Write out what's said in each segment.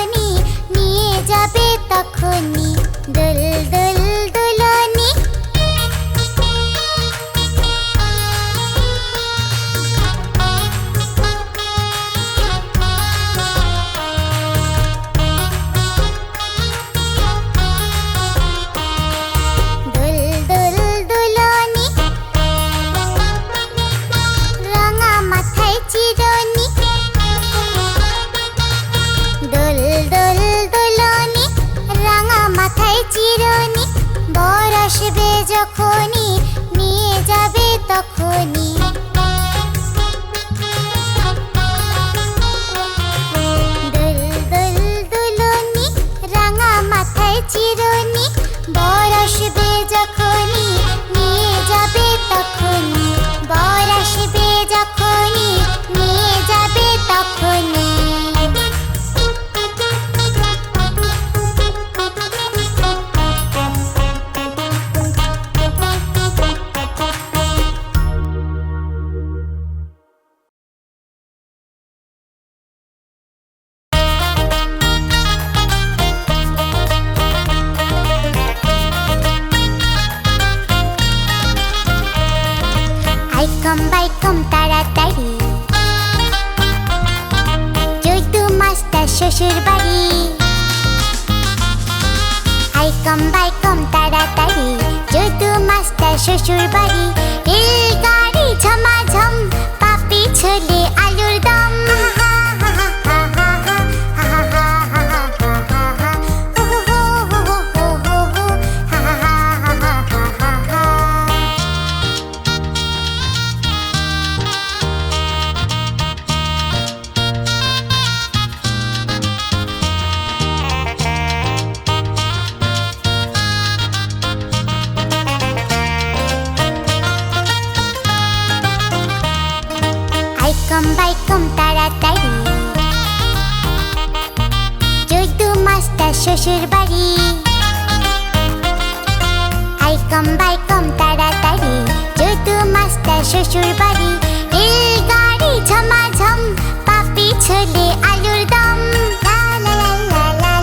যখনই নিয়ে যাবে তখনই দুল দুল দুলনি। দুল দুল দুলনি, রাঙা মাথায় চিরনি। দুল দুল দুলনি, রাঙা মাথায় চিরনি। বর আসবে যখনই নিয়ে যাবে তখনই। দুল দুল দুলনি, রাঙা মাথায় চিরনি। বর আসবে যখনই নিয়ে যাবে তখনই। বর আসবে যখনই নিয়ে যাবে তখনই। আইকম বাইকম তাড়াতাড়ি, চৈতু মাস্টার শ্বশুর বাড়ি। আইকম বাইকম তাড়াতাড়ি, চৈতু মাস্টার শ্বশুর বাড়ি। রেলগাড়ি ঝমাঝম, পাপি ছোলে আলুর দম। আইকম বাইকম তাড়াতাড়ি, চৈতু মাস্টার শ্বশুর বাড়ি। আইকম বাইকম তাড়াতাড়ি, চৈতু মাস্টার শ্বশুর বাড়ি। রেলগাড়ি ঝমাঝম, পাপি ছোলে আলুর দম। লা লা লা লা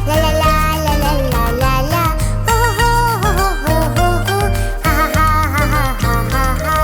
লা লা লা লা লা লা লা লা লা। হো হো হো হো হো হো, হা হা হা হা হা হা হা।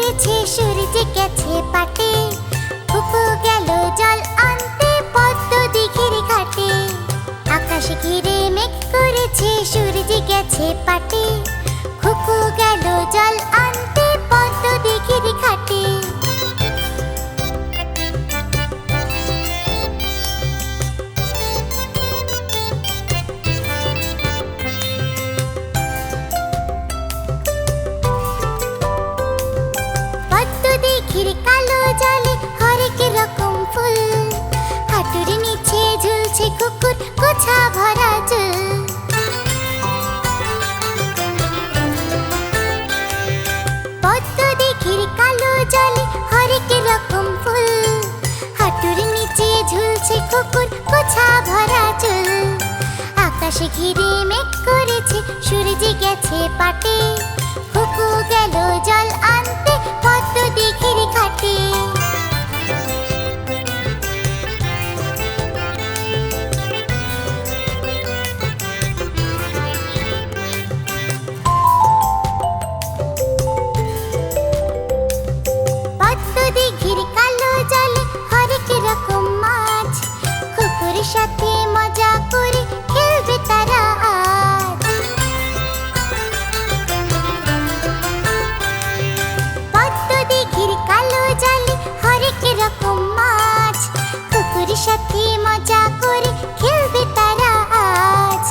করেছে সূর্য গেছে পাটে, খুকু গেল জল আনতে পদ্ম দিঘির ঘাটে। আকাশ ঘিরে মেঘ করেছে সূর্য গেছে পাটে, খুকু গেল জল আনতে পদ্ম দিঘির ঘাটে। পদ্ম দিঘির কালো জলে হরেক রকম ফুল, হাঁটুর নিচে ঝুলছে কুকুর গোছা ভরা চুল। পদ্ম দিঘির কালো জলে হরেক রকম ফুল, হাঁটুর নিচে ঝুলছে কুকুর গোছা ভরা চুল। আকাশ ঘিরে মেঘ করেছে সূর্য গেছে পাটে, খুকু গেল জল আনতে পদ্ম দিঘির ঘাটে। পদ্ম দিঘির কালো জলে হরেক রকম মাছ, কুকুর সাথে মজা করে খেলবে তারা আজ। পদ্ম দিঘির কালো জলে হরেক রকম মাছ, কুকুর সাথে মজা করে খেলবে তারা আজ।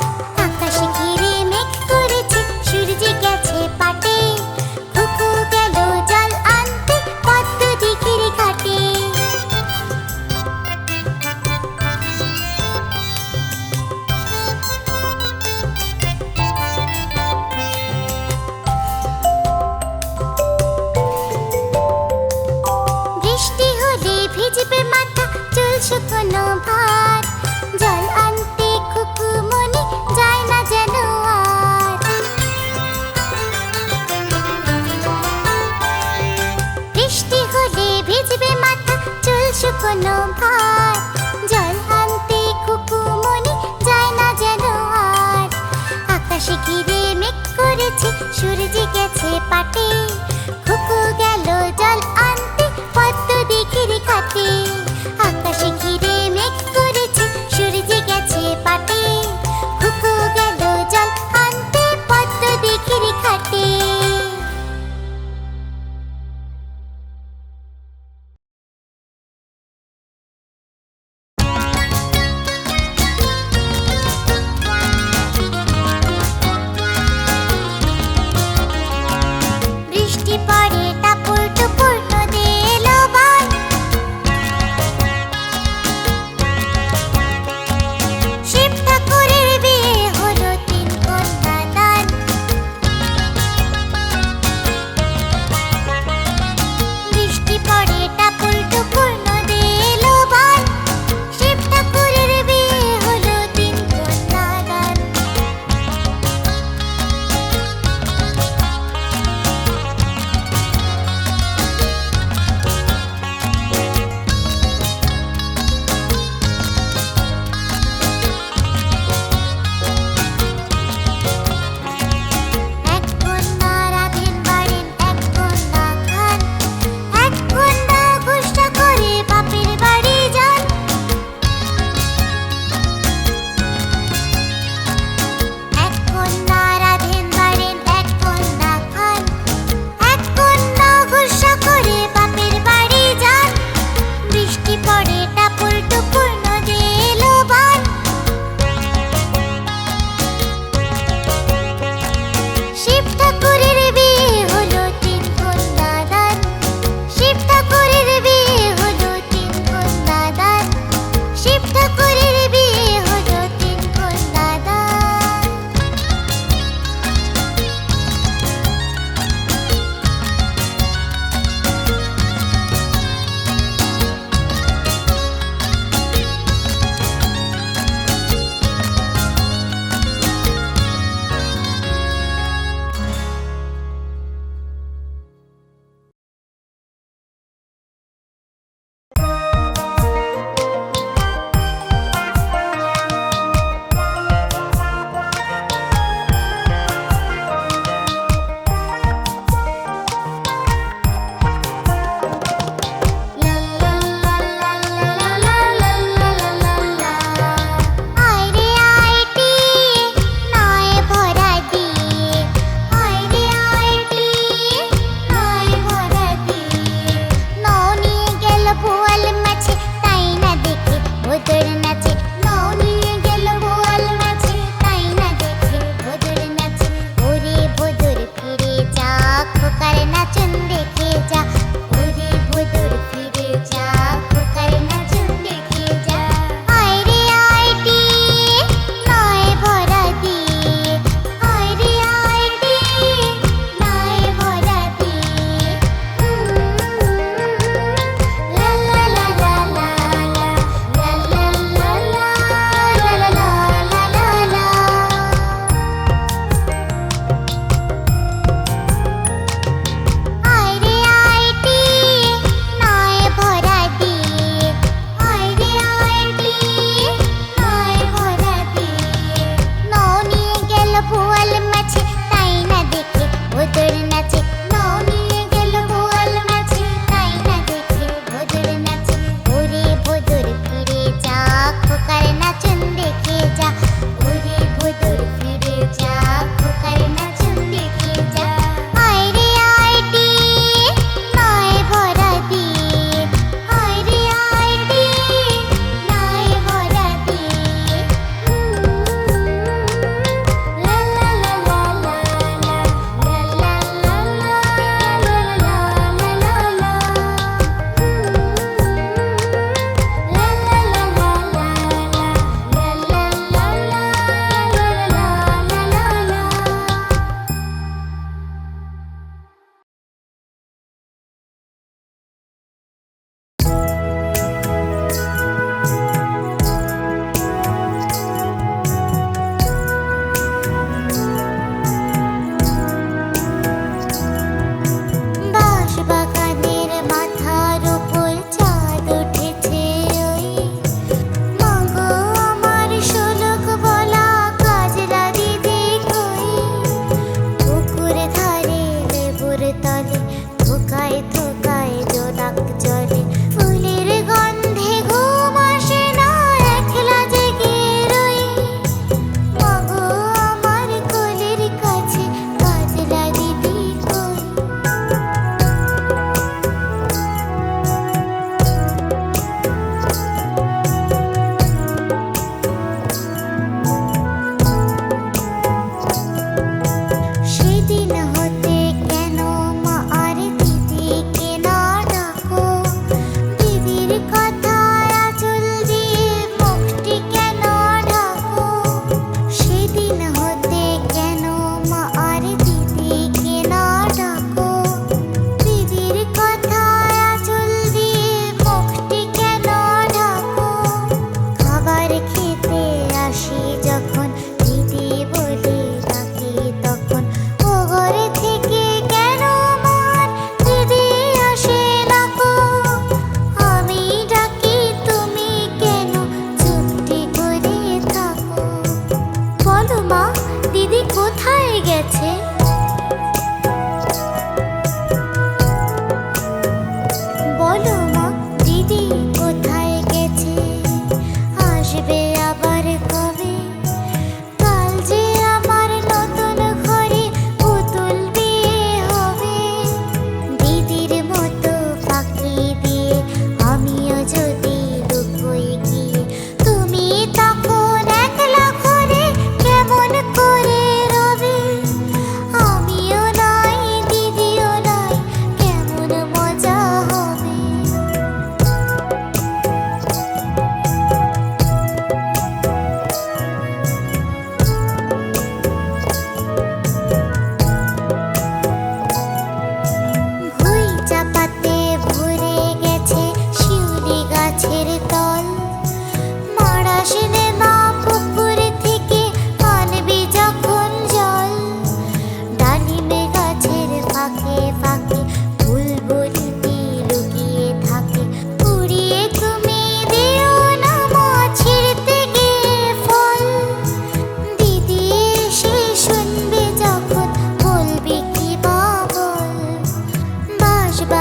আকাশ ঘিরে মেঘ করেছে সূর্য গেছে পাটে, খুকু গেল জল আনতে পদ্ম দিঘির ঘাটে। বৃষ্টি হলে ভিজবে মাথা চুল শুকনো ভার, জল আনতে খুকু মনে যায় না যেন আর। বৃষ্টি হলে ভিজবে মাথা চুল শুকনো ভার, জল আনতে খুকু মনে যায় না যেন আর। আকাশ ঘিরে মেঘ করেছে সূর্য গেছে পাটে, খুকু গেল জল আনতে পদ্ম দিঘির ঘাটে। আকাশ ঘিরে মেঘ করেছে সূর্য গেছে পাটে, খুকু গেল জল আনতে পদ্ম দিঘির ঘাটে।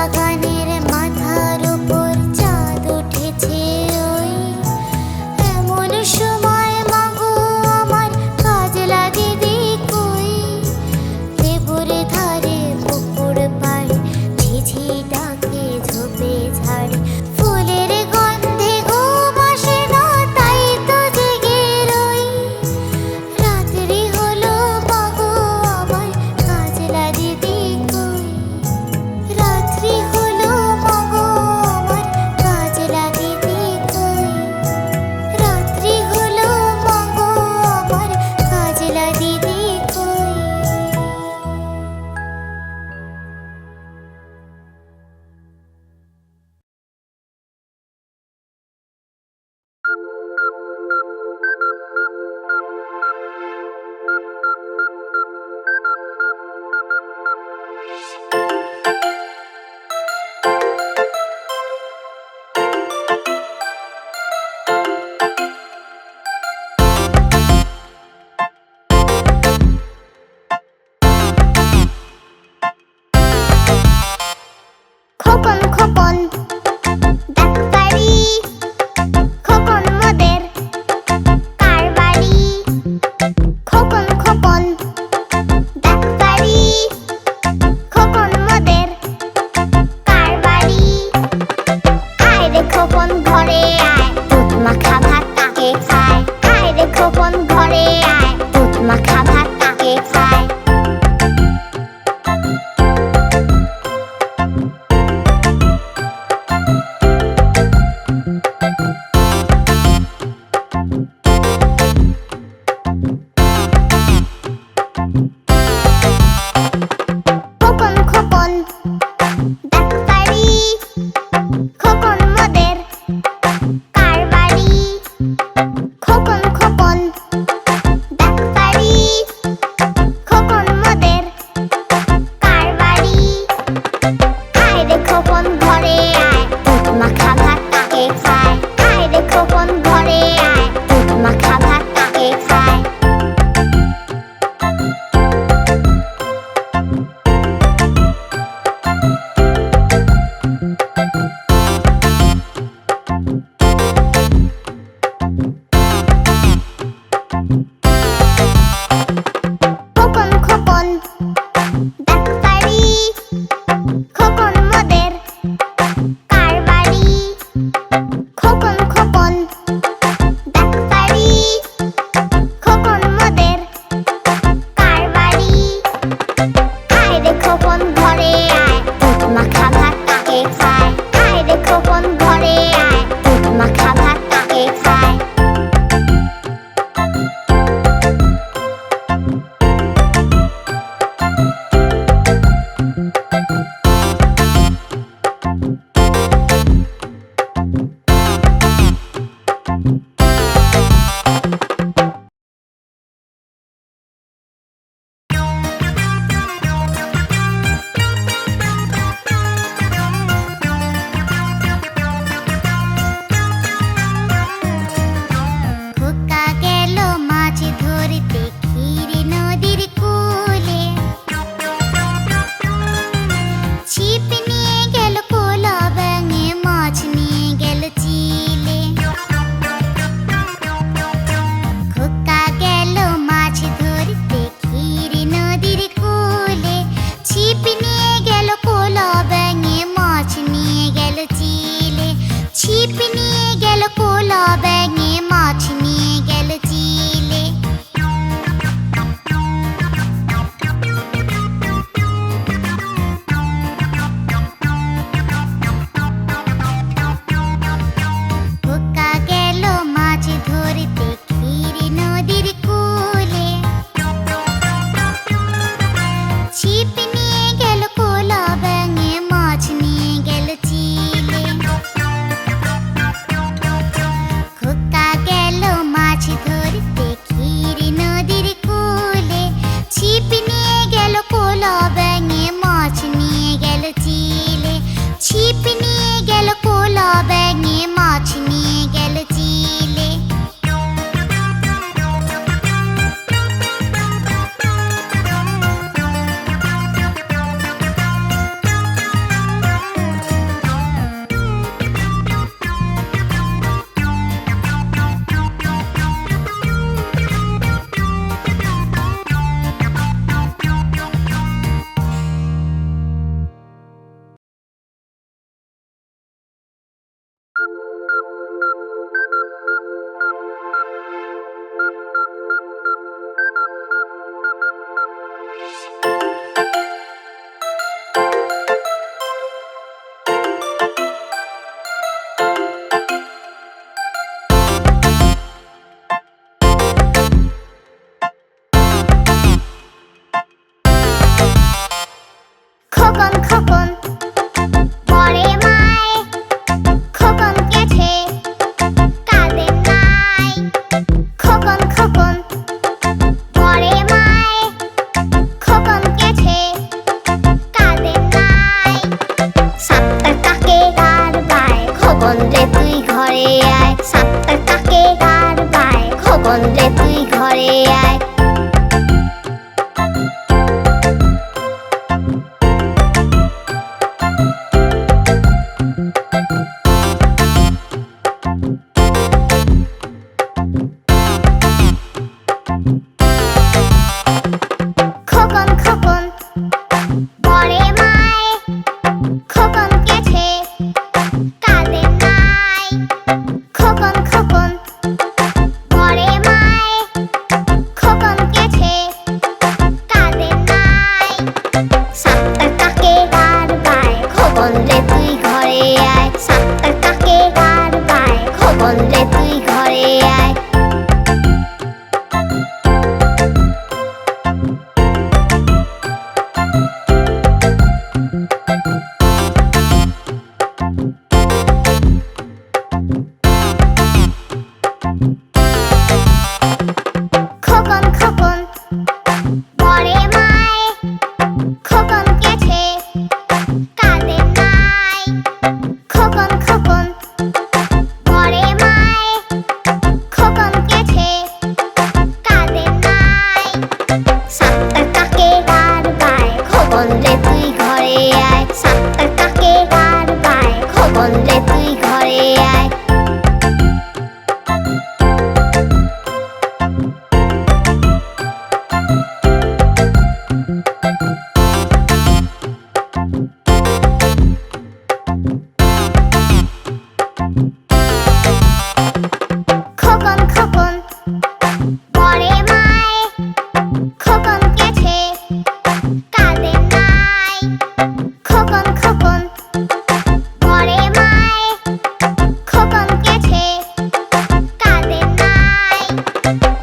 বাগানের মাথার উপর চাঁদ উঠেছে ওই এমন সময় মাগো আমার কাজলা দিদি কই লেবুর ধারে পুকুর পাড়ে ঝিঝি ডাকে ঝোপে ঝাড়ে ফুলের গন্ধে ঘুম আসে না তাই তো জেগে রই রাত্রি হলো মাগো আমার কাজলা দিদি কই রাত্রি হলো মাগো আমার কাজলা দিদি কই রাত্রি হলো মাগো আমার কাজলা দিদি কই খোকন খোকন ডাক বাড়ি খোকন মোদের কার বাড়ি খোকন খোকন ডাক বাড়ি খোকন মোদের কার বাড়ি আয় রে খোকন ঘরে আয় দুধ মাখা ভাত তাকে খায় আয় রে খোকন ঘরে আয় দুধ মাখা ভাত তাকে খায় খোকন খোকন ডাক বাড়ি খোকন মোদের কার বাড়ি খোকন খোকন ডাক বাড়ি খোকন মোদের কার বাড়ি আয় রে খোকন ঘরে আয় দুধ মাখা ভাত তাকে খায় আয় রে খোকন ঘরে আয় দুধ মাখা ভাত তাকে খায় খোকন রে তুই ঘরে আয়। খোকন খোকন পরে মায়, খোকন গেছে কাঁদে নাই। খোকন খোকন পরে মায়, খোকন গেছে কাঁদে নাই। সাতটার কাকে গান পায়, খোকন রে তুই ঘরে আয়। সাতটার কাকে গান পায়, খোকন রে তুই ঘরে আয়। খোকন খোকন পরে মায়, খোকন গেছে কাঁদে নাই। খোকন খোকন পরে মায়, খোকন গেছে কাঁদে নাই। সাতটার কাকে গান পায়, খোকন রে তুই ঘরে আয়। সাতটার কাকে গান পায়, খোকন রে তুই ঘরে আয়। খোকন খোকন পরে মায়, খোকন গেছে কাঁদে নাই। খোকন খোকন পরে মায়, খোকন গেছে কাঁদে নাই।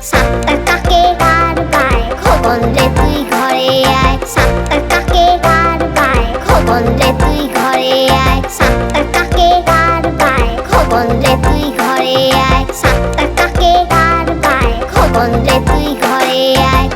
সাতটার কাকে গান পায়, খোকন রে তুই ঘরে আয়। সাতটার কাকে গান পায়, খোকন রে তুই ঘরে আয়। সাতটার কাকে গান পায়, খোকন রে তুই ঘরে আয়। সাতটার কাকে গান পায়, খোকন রে তুই ঘরে আয়।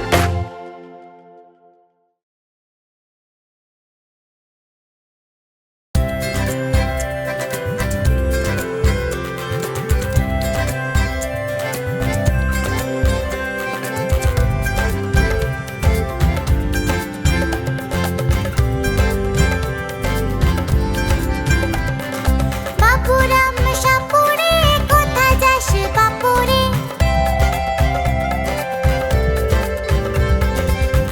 বাপুরাম সাপুরে কোথা যাস বাপুরে?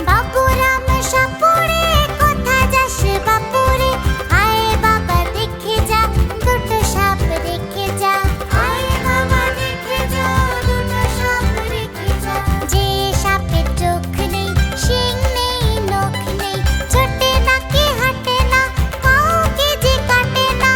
বাপুরাম সাপুরে কোথা যাস বাপুরে? আয় বাবা দেখে যা দুটো সাপ রেখে যা। আয় বাবা দেখে যা দুটো সাপ রেখে যা। যে সাপের চোখ নেই, শিং নেই, নখ নেই, ছোটে নাকি হাঁটে না, কাউকে যে কাটে না।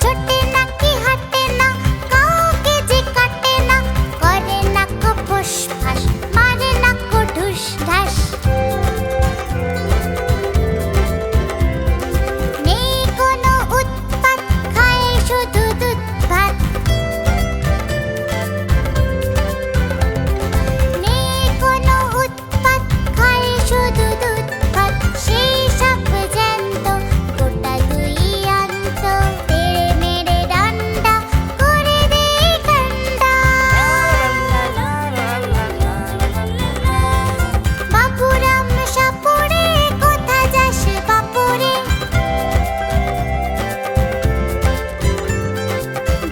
ছোটে নাকি হাঁটে না, কাউকে যে কাটে না, করে না কো ফুস ফাস, মারে না কো ঢুস ঢাস। নেই কোনো উৎপাত, খায় শুধু দুধ ভাত। নেই কোনো উৎপাত, খায় শুধু দুধ ভাত। সেই সাপ জ্যান্ত, গোটা দুই আন্ত, তেড়ে মেরে ডান্ডা করে দেয় ঠান্ডা। বাপুরাম সাপুরে কোথা যাস বাপুরে?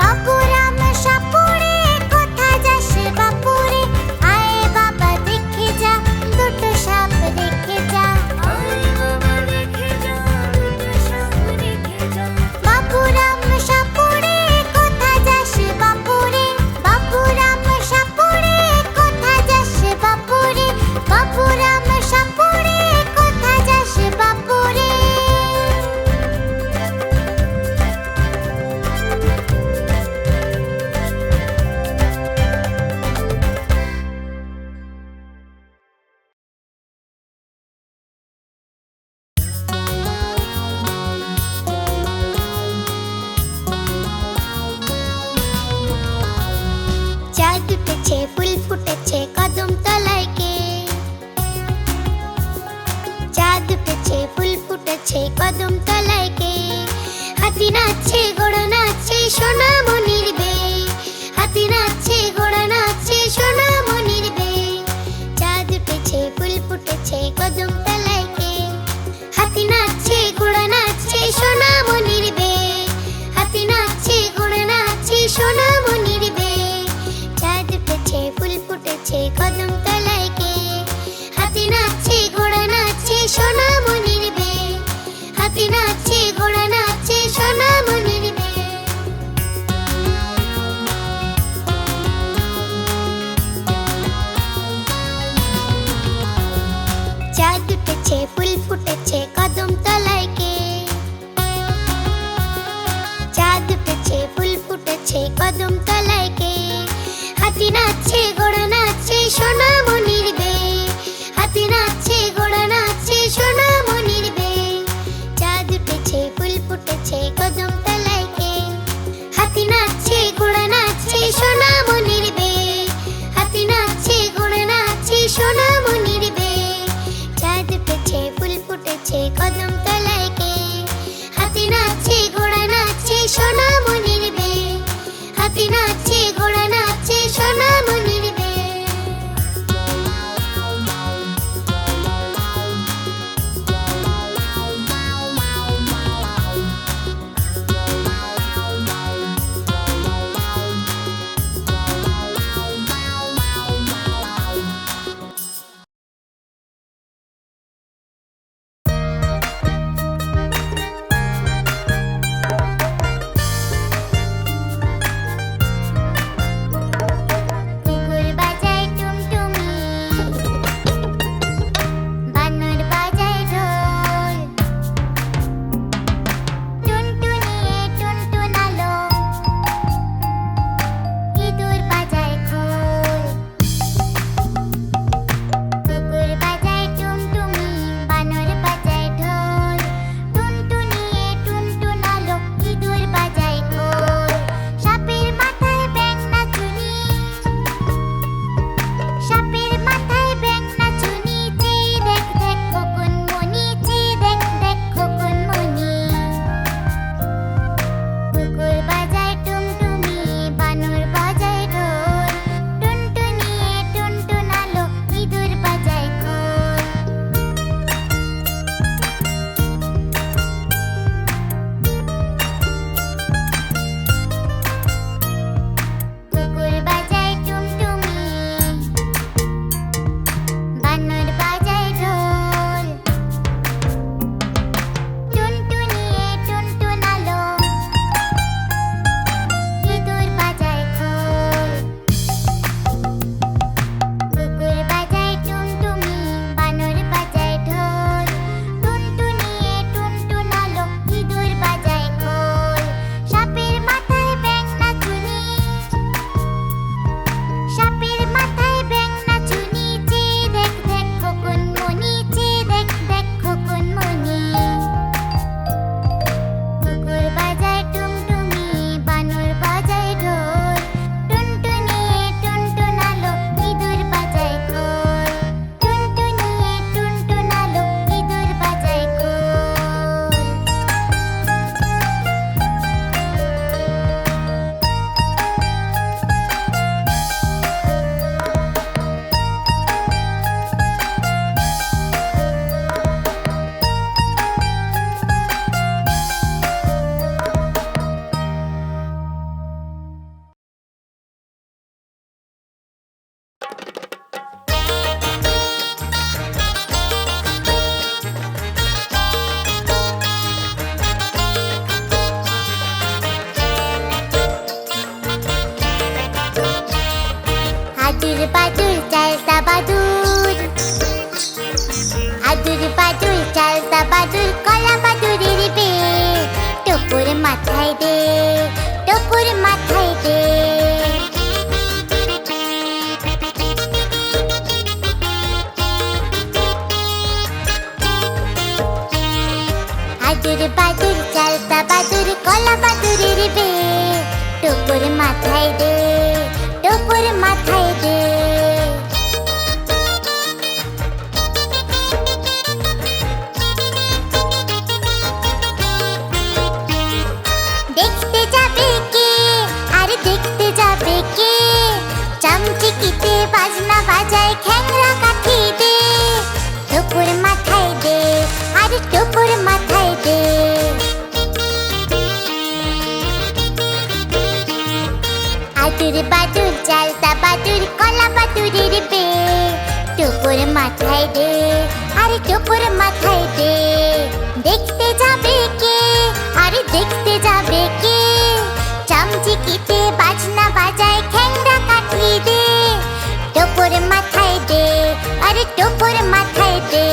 বাপুরাম সাপুরে কোথা যাস বাপুরে? আয় বাবা দেখে যা দুটো সাপ রেখে যা। বাপুরাম সাপুরে কোথা যাস বাপুরে? বাপুরাম সাপুরে কোথা যাস বাপুরে? বাপুরাম সাপুরে কোথা যাস বাপুরে? চাঁদ উঠেছে, ফুল ফুটেছে কদম তলায় কে? চাঁদ উঠেছে, ফুল ফুটেছে কদম তলায় কে? হাতি নাচছে ঘোড়া নাচছে সোনামণির বে, হাতি নাচছে ঘোড়া নাচছে সোনামণির বে, চাঁদ উঠেছে ফুল ফুটেছে কদম তলায় কে, হাতি নাচছে ঘোড়া নাচছে সোনামণির বে, হাতি নাচছে ঘোড়া নাচছে সোনামণির বে, চাঁদ উঠেছে ফুল ফুটেছে কদম তলায় কে, হাতি নাচছে ঘোড়া নাচছে সোনামণির বে, হাতি নাচছে ঘোড়া নাচছে সোনামণির বে। চাঁদ উঠেছে ফুল ফুটেছে কদম তলায় কে, চাঁদ উঠেছে ফুল ফুটেছে কদম তলায় কে, হাতি নাচছে ঘোড়া নাচছে সোনামণির বে, হাতি নাচছে ঘোড়া নাচছে সোনামণির বে, চাঁদ উঠেছে ফুল ফুটেছে কদম তলায় কে, হাতি নাচছে ঘোড়া নাচছে সোনামণির বে, হাতি নাচছে ঘোড়া নাচছে সোনামণির বে, চাঁদ উঠেছে ফুল ফুটেছে কদম তলায় কে, হাতি নাচছে ঘোড়া নাচছে সোনামণির বে, হাতি নাচছে ঘোড়া নাচছে সোনামণির বে। কুকুর বাজায় টুমটুমি, বানর বাজায় ঢোল, টুনটুনিয়ে টুনটুনালো, ইঁদুর বাজায় খোল। কুকুর বাজায় টুমটুমি, বানর বাজায় ঢোল, টুনটুনিয়ে টুনটুনালো, ইঁদুর বাজায় খোল। সাপের মাথায় ব্যাঙ নাচুনি, সাপের মাথায় ব্যাঙ নাচুনি, চেয়ে দেখ দেখ খোকন মনি, চেয়ে দেখ দেখ খোকন মনি। কুকুর বাজায় টুমটুমি, বানর বাজায় ঢোল, টুনটুনিয়ে টুনটুনালো, ইঁদুর বাজায় খোল। কুকুর বাজায় টুমটুমি, বানর বাজায় ঢোল, টুনটুনিয়ে টুনটুনালো, ইঁদুর বাজায় খোল। কুকুর বাজায় টুমটুমি, বানর বাজায় ঢোল, টুনটুনিয়ে টুনটুনালো, ইঁদুর বাজায় খোল। সাপের মাথায় ব্যাঙ নাচুনি, সাপের মাথায় ব্যাঙ নাচুনি, চেয়ে দেখ দেখ খোকন মনি, চেয়ে দেখ দেখ খোকন মনি। কুকুর বাজায় টুমটুমি, বানর বাজায় ঢোল, টুনটুনিয়ে টুনটুনালো, ইঁদুর বাজায় খোল, টুনটুনিয়ে টুনটুনালো, ইঁদুর বাজায় খোল। আদুর বাদুর চালতা বাদুর, আদুর বাদুর চালতা বাদুর, কলা বাদুরের বে, টুকুর মাথায় দে, টুকুর মাথায় দে। আদুর বাদুর চালতা বাদুর, কলা বাদুরের বে, টুকুর মাথায় দে, টুকুর মাথায় দে। বাদুর চালতা বাদুর কলা বাদুরের বে টুকুর মাথায় দে আরে টুকুর মাথায় দে দেখতে যাবে কে আরে দেখতে যাবে কে চামচিকিতে বাজনা বাজায় খ্যাংরা কাঠি দে টুকুর মাথায় দে আরে টুকুর মাথায় দে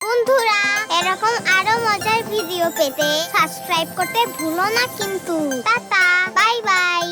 বন্ধুরা এরকম আরো মজার ভিডিও পেতে সাবস্ক্রাইব করতে ভুলো না কিন্তু। Tata, bye bye.